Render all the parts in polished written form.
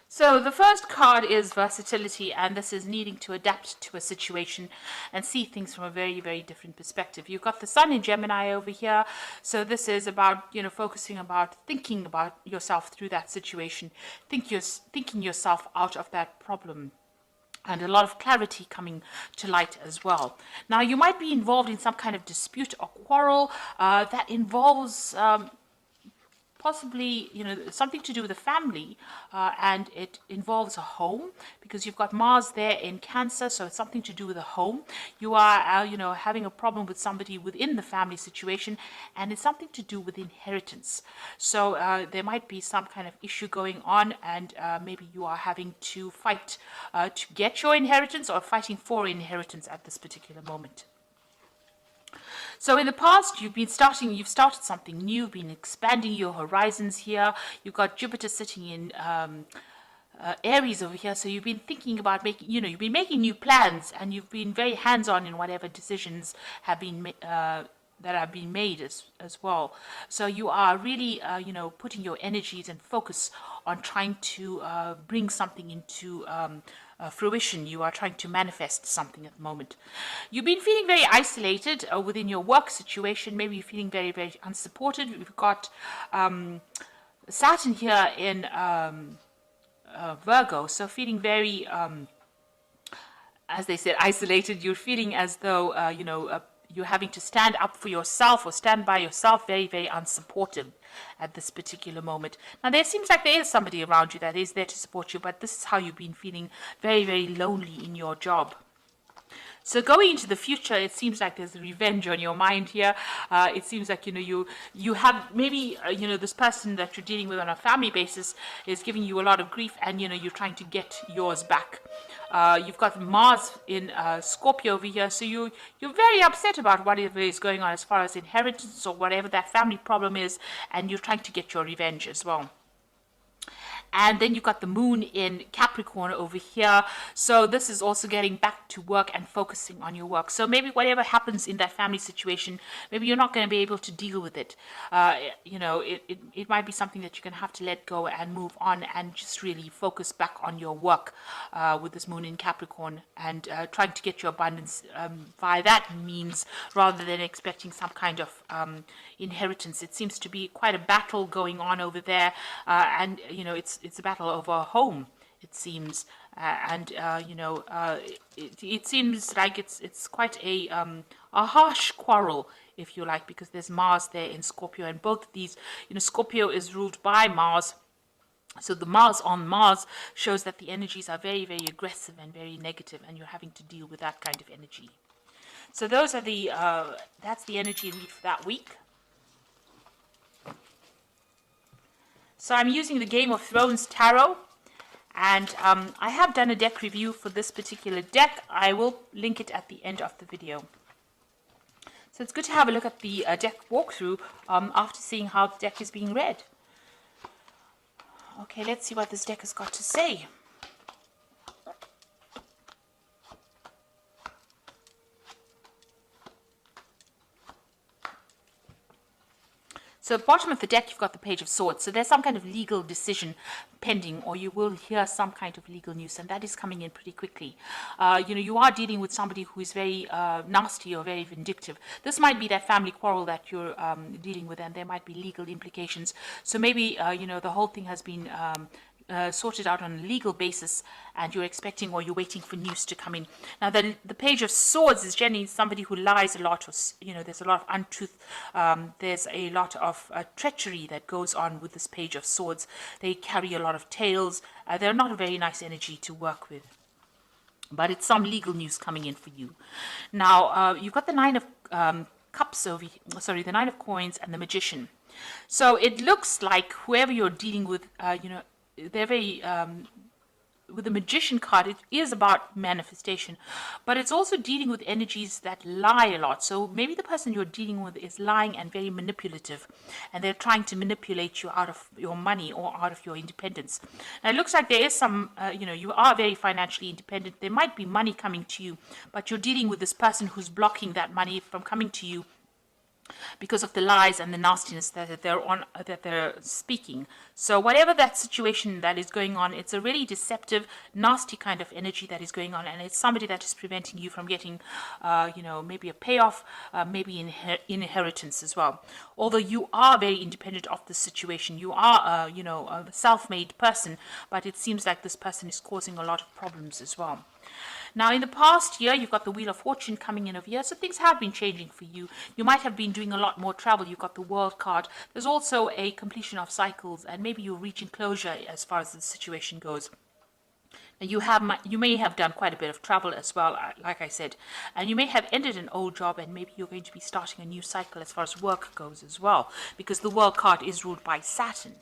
So the first card is versatility, and this is needing to adapt to a situation and see things from a very, very different perspective. You've got the Sun in Gemini over here, so this is about, focusing about thinking about yourself through that situation, thinking yourself out of that problem. And a lot of clarity coming to light as well. Now, you might be involved in some kind of dispute or quarrel that involves possibly, something to do with the family, and it involves a home, because you've got Mars there in Cancer, so it's something to do with a home. You are, having a problem with somebody within the family situation, and it's something to do with inheritance. So there might be some kind of issue going on, and maybe you are having to fight to get your inheritance, or fighting for inheritance at this particular moment. So in the past, you've started something new, you've been expanding your horizons here. You've got Jupiter sitting in Aries over here, so you've been thinking about you've been making new plans, and you've been very hands-on in whatever decisions have been that have been made as well. So you are really, putting your energies and focus on trying to bring something into fruition. You are trying to manifest something at the moment. You've been feeling very isolated within your work situation. Maybe you're feeling very, very unsupported. We've got Saturn here in Virgo, so feeling very, as they said, isolated. You're feeling as though, you're having to stand up for yourself or stand by yourself, very, very unsupportive at this particular moment. Now, there seems like there is somebody around you that is there to support you, but this is how you've been feeling, very, very lonely in your job. So going into the future, it seems like there's revenge on your mind here. It seems like, you have maybe, this person that you're dealing with on a family basis is giving you a lot of grief, and, you're trying to get yours back. You've got Mars in Scorpio over here, so you're very upset about whatever is going on as far as inheritance or whatever that family problem is, and you're trying to get your revenge as well. And then you've got the moon in Capricorn over here. So this is also getting back to work and focusing on your work. So maybe whatever happens in that family situation, maybe you're not going to be able to deal with it. It might be something that you're going to have to let go and move on and just really focus back on your work with this moon in Capricorn, and trying to get your abundance via that means, rather than expecting some kind of inheritance. It seems to be quite a battle going on over there, and it's a battle over a home, it seems, it seems like it's quite a harsh quarrel, if you like, because there's Mars there in Scorpio, and both of these, Scorpio is ruled by Mars. So the Mars on Mars shows that the energies are very, very aggressive and very negative, and you're having to deal with that kind of energy. So those are that's the energy read for that week. So I'm using the Game of Thrones Tarot, and I have done a deck review for this particular deck. I will link it at the end of the video. So it's good to have a look at the deck walkthrough after seeing how the deck is being read. Okay, let's see what this deck has got to say. So at the bottom of the deck, you've got the Page of Swords. So there's some kind of legal decision pending, or you will hear some kind of legal news, and that is coming in pretty quickly. You are dealing with somebody who is very nasty or very vindictive. This might be that family quarrel that you're dealing with, and there might be legal implications. So maybe, the whole thing has been sorted out on a legal basis, and you're expecting, or you're waiting for news to come in. Now, the Page of Swords is generally somebody who lies a lot, or there's a lot of untruth. There's a lot of treachery that goes on with this Page of Swords. They carry a lot of tales. They're not a very nice energy to work with, but it's some legal news coming in for you. Now, you've got the Nine of Cups the Nine of Coins and the Magician. So it looks like whoever you're dealing with, they're very, with the Magician card, it is about manifestation, but it's also dealing with energies that lie a lot. So maybe the person you're dealing with is lying and very manipulative, and they're trying to manipulate you out of your money or out of your independence. Now, it looks like there is some, you are very financially independent. There might be money coming to you, but you're dealing with this person who's blocking that money from coming to you. because of the lies and the nastiness that they're speaking. So whatever that situation that is going on, it's a really deceptive, nasty kind of energy that is going on, and it's somebody that is preventing you from getting, maybe a payoff, maybe inheritance as well. Although you are very independent of the situation, you are, a self-made person, but it seems like this person is causing a lot of problems as well. Now, in the past year, you've got the Wheel of Fortune coming in over here, so things have been changing for you. You might have been doing a lot more travel. You've got the World card. There's also a completion of cycles, and maybe you're reaching closure as far as the situation goes. Now, you may have done quite a bit of travel as well, like I said, and you may have ended an old job, and maybe you're going to be starting a new cycle as far as work goes as well, because the World card is ruled by Saturn.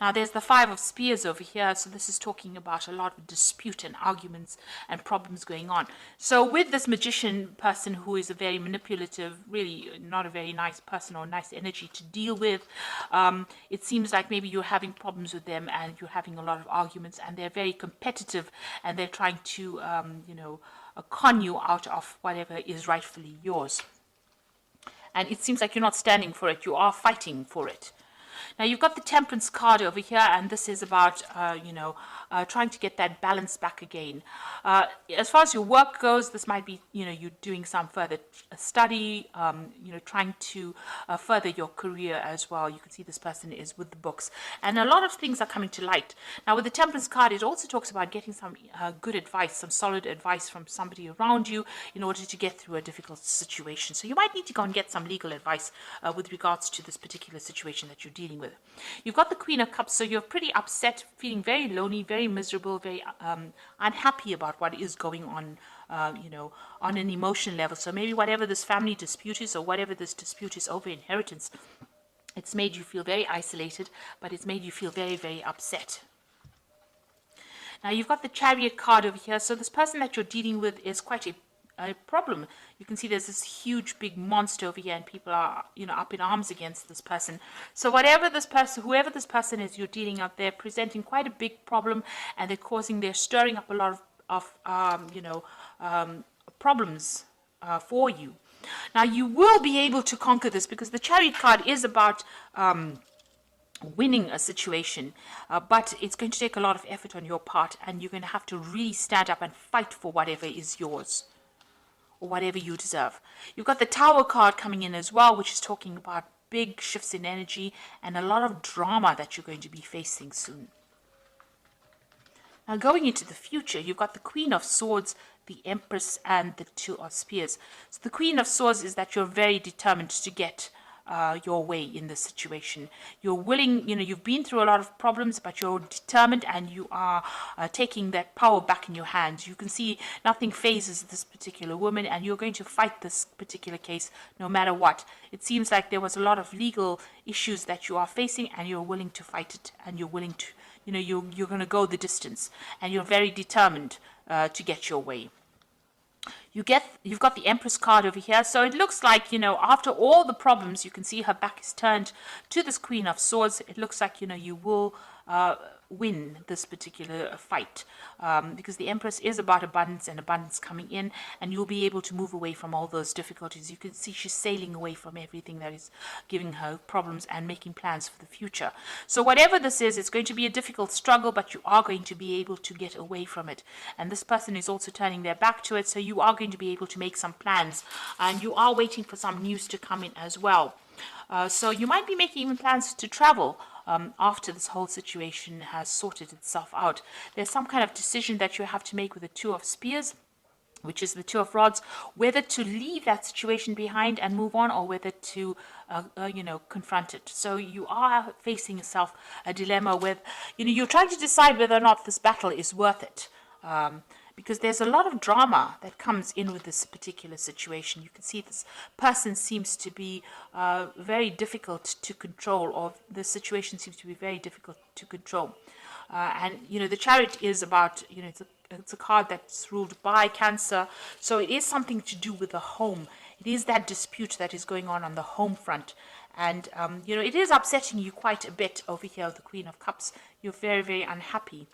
Now, there's the Five of Spears over here, so this is talking about a lot of dispute and arguments and problems going on. So with this magician person who is a very manipulative, really not a very nice person or nice energy to deal with, it seems like maybe you're having problems with them and you're having a lot of arguments, and they're very competitive, and they're trying to, con you out of whatever is rightfully yours. And it seems like you're not standing for it, you are fighting for it. Now, you've got the Temperance card over here, and this is about, trying to get that balance back again. As far as your work goes, this might be, you're doing some further study, trying to further your career as well. You can see this person is with the books, and a lot of things are coming to light. Now, with the Temperance card, it also talks about getting some good advice, some solid advice from somebody around you in order to get through a difficult situation. So you might need to go and get some legal advice with regards to this particular situation that you're dealing with. You've got the Queen of Cups, so you're pretty upset, feeling very lonely, very miserable, very unhappy about what is going on, on an emotion level. So maybe whatever this family dispute is, or whatever this dispute is over inheritance, it's made you feel very isolated, but it's made you feel very, very upset. Now, you've got the Chariot card over here, so this person that you're dealing with is quite a problem. You can see there's this huge big monster over here, and people are up in arms against this person. So whoever this person is you're dealing with, they're presenting quite a big problem, and they're stirring up a lot of problems for you. Now, you will be able to conquer this, because the Chariot card is about winning a situation, but it's going to take a lot of effort on your part, and you're going to have to really stand up and fight for whatever is yours, or whatever you deserve. You've got the Tower card coming in as well, which is talking about big shifts in energy and a lot of drama that you're going to be facing soon. Now, going into the future, you've got the Queen of Swords, the Empress, and the Two of Spears. So the Queen of Swords is that you're very determined to get your way in this situation. You're willing, you've been through a lot of problems, but you're determined, and you are taking that power back in your hands. You can see nothing phases this particular woman, and you're going to fight this particular case no matter what. It seems like there was a lot of legal issues that you are facing, and you're willing to fight it, and you're willing to, you're going to go the distance, and you're very determined to get your way. You've got the Empress card over here, so it looks like, after all the problems, you can see her back is turned to this Queen of Swords. It looks like, you will win this particular fight, because the Empress is about abundance and abundance coming in, and you'll be able to move away from all those difficulties. You can see she's sailing away from everything that is giving her problems and making plans for the future. So whatever this is, it's going to be a difficult struggle, but you are going to be able to get away from it. And this person is also turning their back to it, so you are going to be able to make some plans, and you are waiting for some news to come in as well. So you might be making even plans to travel after this whole situation has sorted itself out. There's some kind of decision that you have to make with the Two of Spears, which is the Two of Rods, whether to leave that situation behind and move on, or whether to, confront it. So you are facing yourself a dilemma with, you're trying to decide whether or not this battle is worth it. Because there's a lot of drama that comes in with this particular situation. You can see this person seems to be very difficult to control, or the situation seems to be very difficult to control. And, the Chariot is about, it's a card that's ruled by Cancer. So it is something to do with the home. It is that dispute that is going on the home front. And, it is upsetting you quite a bit over here with the Queen of Cups. You're very, very unhappy.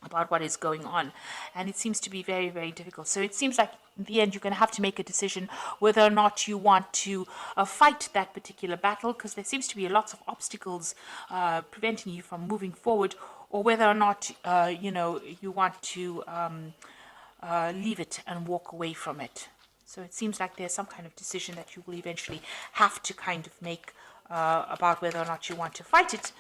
about what is going on, and it seems to be very, very difficult. So it seems like in the end you're going to have to make a decision whether or not you want to fight that particular battle, because there seems to be lots of obstacles preventing you from moving forward, or whether or not you want to leave it and walk away from it. So it seems like there's some kind of decision that you will eventually have to kind of make about whether or not you want to fight it,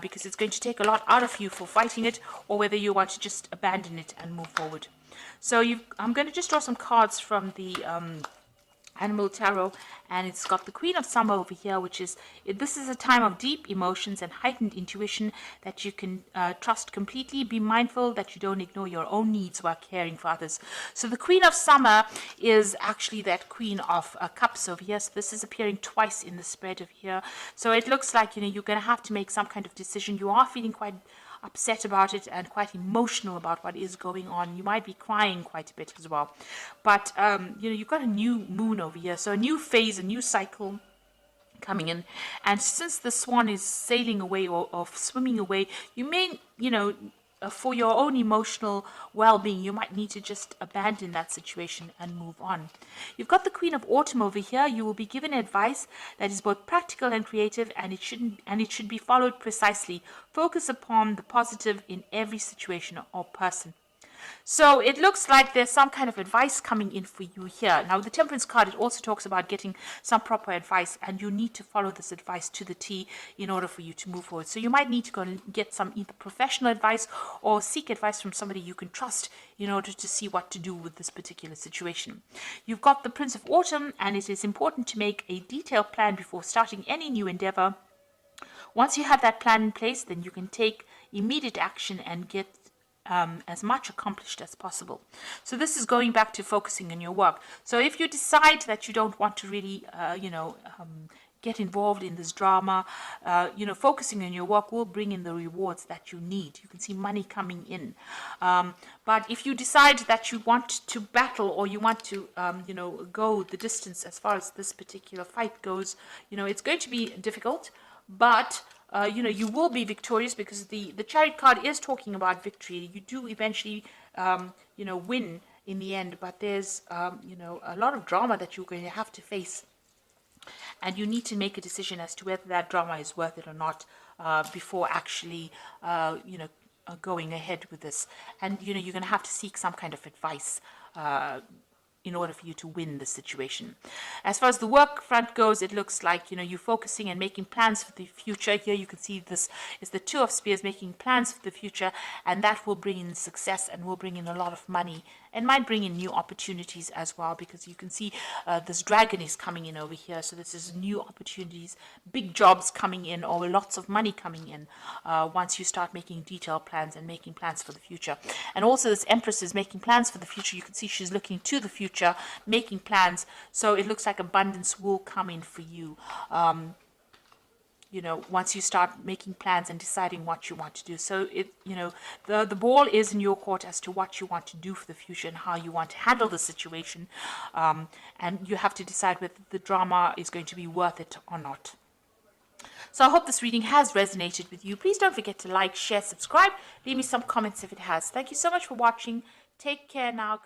because it's going to take a lot out of you for fighting it, or whether you want to just abandon it and move forward. So I'm going to just draw some cards from the Animal Tarot, and it's got the Queen of Summer over here, which is, this is a time of deep emotions and heightened intuition that you can trust completely. Be mindful that you don't ignore your own needs while caring for others. So the Queen of Summer is actually that Queen of Cups over here. So this is appearing twice in the spread of here. So it looks like, you're going to have to make some kind of decision. You are feeling quite upset about it and quite emotional about what is going on. You might be crying quite a bit as well, but you've got a new moon over here, so a new phase, a new cycle coming in. And since the swan is sailing away or swimming away, you may, for your own emotional well-being, you might need to just abandon that situation and move on. You've got the Queen of Autumn over here. You will be given advice that is both practical and creative, and it should be followed precisely. Focus upon the positive in every situation or person. So it looks like there's some kind of advice coming in for you here. Now, the Temperance card, it also talks about getting some proper advice, and you need to follow this advice to the T in order for you to move forward. So you might need to go and get some either professional advice or seek advice from somebody you can trust in order to see what to do with this particular situation. You've got the Prince of Autumn, and it is important to make a detailed plan before starting any new endeavor. Once you have that plan in place, then you can take immediate action and get as much accomplished as possible. So this is going back to focusing on your work. So if you decide that you don't want to really, get involved in this drama, focusing on your work will bring in the rewards that you need. You can see money coming in. But if you decide that you want to battle, or you want to, go the distance as far as this particular fight goes, it's going to be difficult, but you will be victorious, because the Chariot card is talking about victory. You do eventually, win in the end, but there's, a lot of drama that you're going to have to face. And you need to make a decision as to whether that drama is worth it or not before actually, going ahead with this. And, you're going to have to seek some kind of advice in order for you to win the situation. As far as the work front goes, it looks like, you're focusing and making plans for the future. Here you can see this is the Two of Spears, making plans for the future, and that will bring in success and will bring in a lot of money, and might bring in new opportunities as well, because you can see this dragon is coming in over here. So this is new opportunities, big jobs coming in, or lots of money coming in once you start making detailed plans and making plans for the future. And also this Empress is making plans for the future. You can see she's looking to the future, making plans. So it looks like abundance will come in for you. Once you start making plans and deciding what you want to do. So the ball is in your court as to what you want to do for the future and how you want to handle the situation. And you have to decide whether the drama is going to be worth it or not. So I hope this reading has resonated with you. Please don't forget to like, share, subscribe. Leave me some comments if it has. Thank you so much for watching. Take care now.